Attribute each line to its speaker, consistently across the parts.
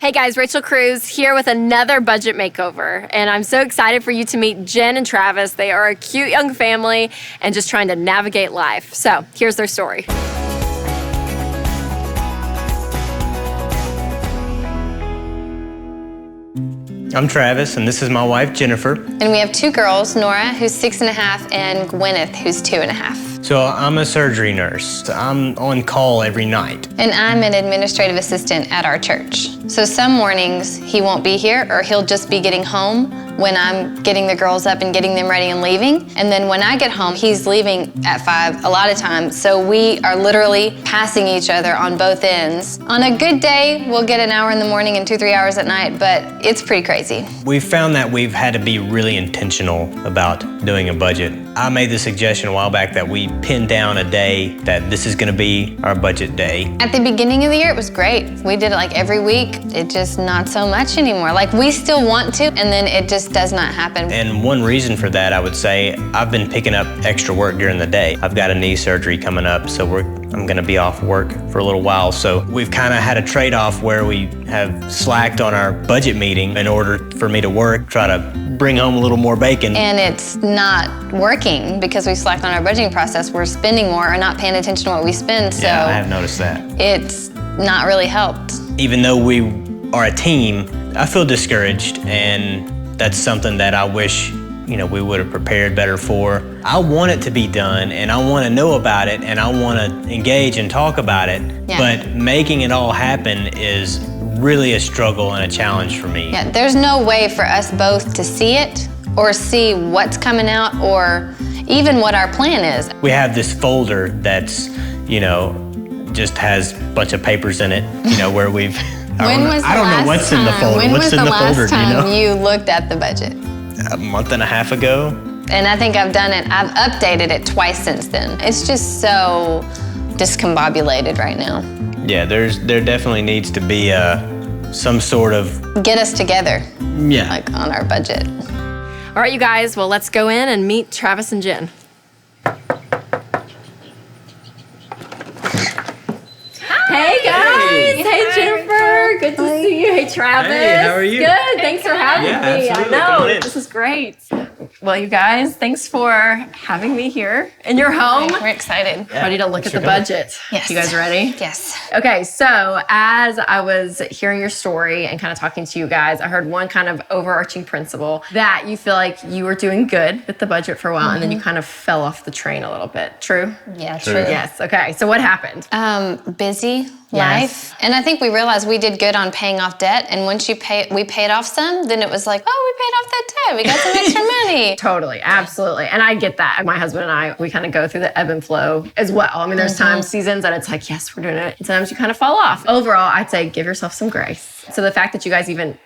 Speaker 1: Hey guys, Rachel Cruze here with another budget makeover. And I'm so excited for you to meet Jen and Travis. They are a cute young family and just trying to navigate life. So here's their story.
Speaker 2: I'm Travis, and this is my wife, Jennifer.
Speaker 3: And we have two girls, Nora, who's 6.5, and Gwyneth, who's 2.5.
Speaker 2: So I'm a surgery nurse. I'm on call every night.
Speaker 3: And I'm an administrative assistant at our church. So some mornings he won't be here, or he'll just be getting home when I'm getting the girls up and getting them ready and leaving. And then when I get home, he's leaving at 5 a lot of times. So we are literally passing each other on both ends. On a good day, we'll get an hour in the morning and 2-3 hours at night, but it's pretty crazy.
Speaker 2: We've found that we've had to be really intentional about doing a budget. I made the suggestion a while back that we pin down a day that this is gonna be our budget day.
Speaker 3: At the beginning of the year, it was great. We did it like every week. It just not so much anymore. Like we still want to, and then it just does not happen.
Speaker 2: And one reason for that, I would say, I've been picking up extra work during the day. I've got a knee surgery coming up, so I'm gonna be off work for a little while. So we've kind of had a trade-off where we have slacked on our budget meeting in order for me to work, try to bring home a little more bacon.
Speaker 3: And it's not working because we slacked on our budgeting process. We're spending more or not paying attention to what we spend. So
Speaker 2: yeah, I have noticed that.
Speaker 3: It's not really helped.
Speaker 2: Even though we are a team, I feel discouraged, and that's something that I wish we would have prepared better for. I want it to be done, and I want to know about it, and I want to engage and talk about it, but making it all happen is really a struggle and a challenge for me.
Speaker 3: Yeah, there's no way for us both to see it or see what's coming out or even what our plan is.
Speaker 2: We have this folder that's, just has a bunch of papers in it, where we've, I don't know what's in the folder.
Speaker 3: When was the last time
Speaker 2: do
Speaker 3: you looked at the budget?
Speaker 2: A month and a half ago.
Speaker 3: And I think I've updated it twice since then. It's just so discombobulated right now.
Speaker 2: Yeah, there definitely needs to be some sort of...
Speaker 3: Get us together.
Speaker 2: Yeah.
Speaker 3: Like on our budget.
Speaker 1: All right, you guys, well, let's go in and meet Travis and Jen. Hey guys! Hey Jennifer! Good to see you. Hey Travis!
Speaker 2: Hey, how are you?
Speaker 1: Good, thanks for having me.
Speaker 2: Absolutely.
Speaker 1: I know, this is great. Well, you guys, thanks for having me here in your home.
Speaker 3: We're excited.
Speaker 1: Ready to look at the budget.
Speaker 3: Yes.
Speaker 1: You guys ready?
Speaker 3: Yes.
Speaker 1: Okay, so as I was hearing your story and kind of talking to you guys, I heard one kind of overarching principle that you feel like you were doing good with the budget for a while and then you kind of fell off the train a little bit. True?
Speaker 3: Yeah, true.
Speaker 1: Yes, okay. So what happened?
Speaker 3: Busy life. And I think we realized we did good on paying off debt. And once we paid off some, then it was like, oh, we paid off that debt. We got some extra money.
Speaker 1: Totally, absolutely. And I get that. My husband and I, we kind of go through the ebb and flow as well. I mean, there's times, seasons that it's like, yes, we're doing it. And sometimes you kind of fall off. Overall, I'd say give yourself some grace. So the fact that you guys even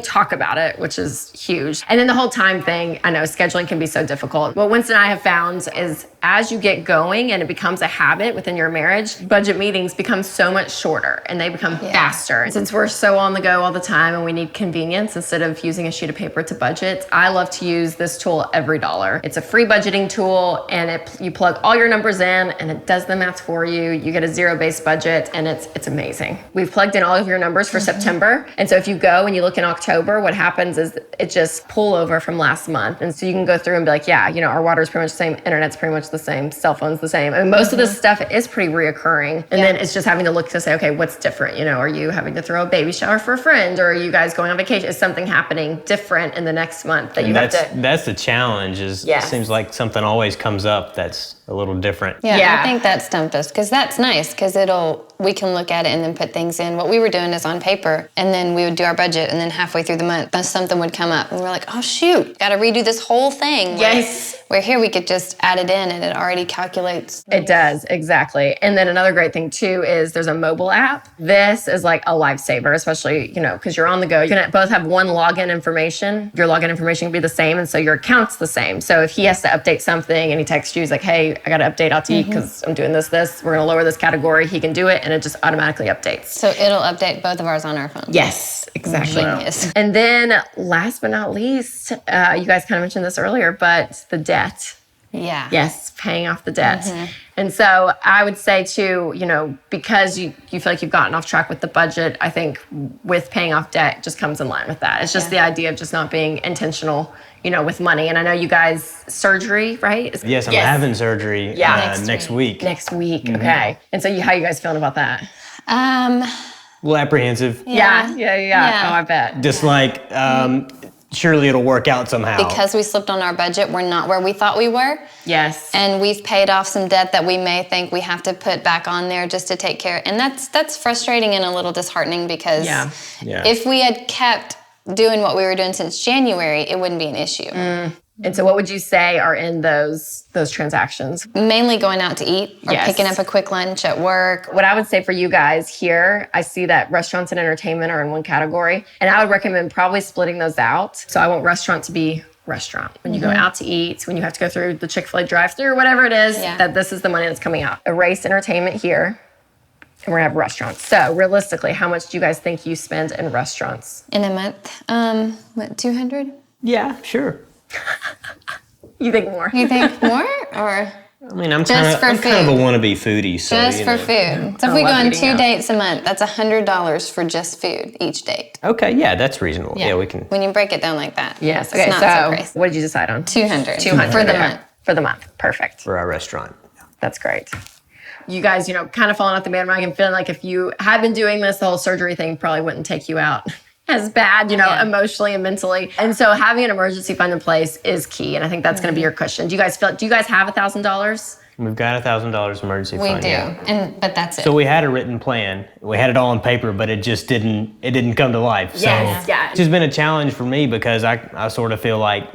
Speaker 1: talk about it, which is huge. And then the whole time thing, I know scheduling can be so difficult. What Winston and I have found is as you get going and it becomes a habit within your marriage, budget meetings become so much shorter and they become faster. And since we're so on the go all the time and we need convenience instead of using a sheet of paper to budget, I love to use this tool, EveryDollar. It's a free budgeting tool and you plug all your numbers in and it does the math for you. You get a zero-based budget and it's amazing. We've plugged in all of your numbers for September. And so if you go and you look in October, what happens is it just pull over from last month. And so you can go through and be like, yeah, our water's pretty much the same, internet's pretty much the same, cell phone's the same. And most of this stuff is pretty reoccurring. And then it's just having to look to say, okay, what's different? Are you having to throw a baby shower for a friend? Or are you guys going on vacation? Is something happening different in the next month that
Speaker 2: That's the challenge is it seems like something always comes up that's a little different.
Speaker 3: Yeah, I think that stumped us because that's nice because we can look at it and then put things in. What we were doing is on paper and then we would do our budget and then halfway through the month, something would come up and we're like, oh shoot, got to redo this whole thing.
Speaker 1: Yes.
Speaker 3: Where here we could just add it in and it already calculates.
Speaker 1: It does, exactly. And then another great thing too is there's a mobile app. This is like a lifesaver, especially, because you're on the go. You're gonna both have one login information. Your login information can be the same and so your account's the same. So if he has to update something and he texts you, he's like, hey, I got to update out to you because I'm doing this. We're gonna lower this category. He can do it and it just automatically updates.
Speaker 3: So it'll update both of ours on our phone.
Speaker 1: Yes, exactly.
Speaker 3: Genius.
Speaker 1: And then last but not least, you guys kind of mentioned this earlier, but the debt.
Speaker 3: Yeah.
Speaker 1: Yes, paying off the debt. And so I would say too, because you feel like you've gotten off track with the budget, I think with paying off debt just comes in line with that. It's just the idea of just not being intentional, with money. And I know you guys, surgery, right?
Speaker 2: Yes, I'm having surgery next week.
Speaker 1: Next week, okay. And so how you guys feeling about that?
Speaker 2: A little apprehensive.
Speaker 1: Yeah. Oh, I bet.
Speaker 2: Just like, surely it'll work out somehow.
Speaker 3: Because we slipped on our budget, we're not where we thought we were.
Speaker 1: Yes.
Speaker 3: And we've paid off some debt that we may think we have to put back on there just to take care of. And that's frustrating and a little disheartening because if we had kept doing what we were doing since January, it wouldn't be an issue.
Speaker 1: And so what would you say are in those transactions?
Speaker 3: Mainly going out to eat or picking up a quick lunch at work.
Speaker 1: What I would say for you guys here, I see that restaurants and entertainment are in one category. And I would recommend probably splitting those out. So I want restaurant to be restaurant. When you go out to eat, when you have to go through the Chick-fil-A drive-thru or whatever it is, that this is the money that's coming out. Erase entertainment here. And we're gonna have restaurants. So realistically, how much do you guys think you spend in restaurants?
Speaker 3: In a month? 200?
Speaker 2: Yeah, sure.
Speaker 1: You think more?
Speaker 3: You think more? Or
Speaker 2: I mean, I'm kind of a wannabe foodie. So,
Speaker 3: just for food. So if we go on 2 dates a month, that's $100 for just food each date.
Speaker 2: Okay, yeah, that's reasonable. Yeah, we can.
Speaker 3: When you break it down like that.
Speaker 1: Yes.
Speaker 3: Okay,
Speaker 1: It's not so
Speaker 3: crazy.
Speaker 1: what did you decide on?
Speaker 3: 200.
Speaker 1: 200
Speaker 3: for the month.
Speaker 1: For the month. Perfect.
Speaker 2: For our restaurant.
Speaker 1: That's great. You guys, kind of falling off the bandwagon, feeling like if you had been doing this, the whole surgery thing probably wouldn't take you out as bad, emotionally and mentally. And so having an emergency fund in place is key. And I think that's going to be your cushion. Do you guys have $1,000?
Speaker 2: We've got $1,000 emergency fund.
Speaker 3: We do, but that's it.
Speaker 2: So we had a written plan. We had it all on paper, but it just didn't come to life.
Speaker 1: Yes,
Speaker 2: so it's just been a challenge for me because I sort of feel like,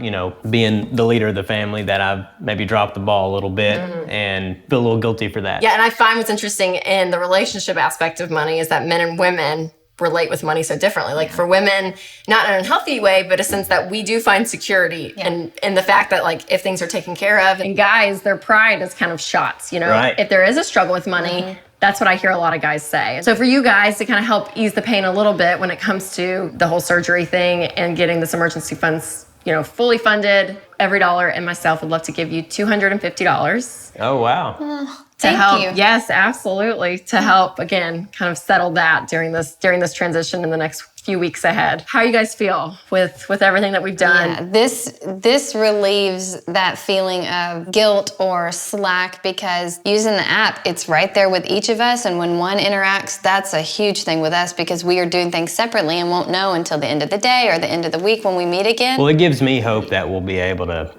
Speaker 2: being the leader of the family that I've maybe dropped the ball a little bit and feel a little guilty for that.
Speaker 1: Yeah, and I find what's interesting in the relationship aspect of money is that men and women relate with money so differently. Like for women, not in an unhealthy way, but a sense that we do find security in the fact that like if things are taken care of. And guys, their pride is kind of shots,
Speaker 2: Right.
Speaker 1: If there is a struggle with money, that's what I hear a lot of guys say. So for you guys to kind of help ease the pain a little bit when it comes to the whole surgery thing and getting this emergency funds, fully funded, EveryDollar and myself would love to give you $250.
Speaker 2: Oh, wow.
Speaker 1: To help,
Speaker 3: you.
Speaker 1: yes, absolutely. To help, again, kind of settle that during this transition in the next few weeks ahead. How you guys feel with everything that we've done?
Speaker 3: Yeah, this relieves that feeling of guilt or slack because using the app, it's right there with each of us. And when one interacts, that's a huge thing with us because we are doing things separately and won't know until the end of the day or the end of the week when we meet again.
Speaker 2: Well, it gives me hope that we'll be able to,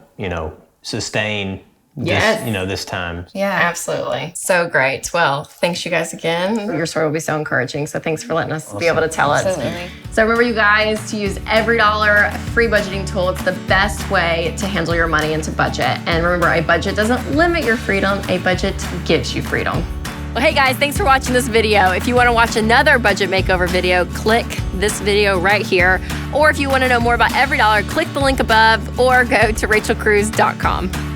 Speaker 2: sustain this time.
Speaker 1: Yeah, absolutely. So great. Well, thanks you guys again. Your story will be so encouraging. So thanks for letting us be able to tell it.
Speaker 3: Absolutely.
Speaker 1: So remember you guys to use EveryDollar, a free budgeting tool. It's the best way to handle your money and to budget. And remember, a budget doesn't limit your freedom. A budget gives you freedom. Well, hey guys, thanks for watching this video. If you want to watch another budget makeover video, click this video right here. Or if you want to know more about EveryDollar, click the link above or go to rachelcruze.com.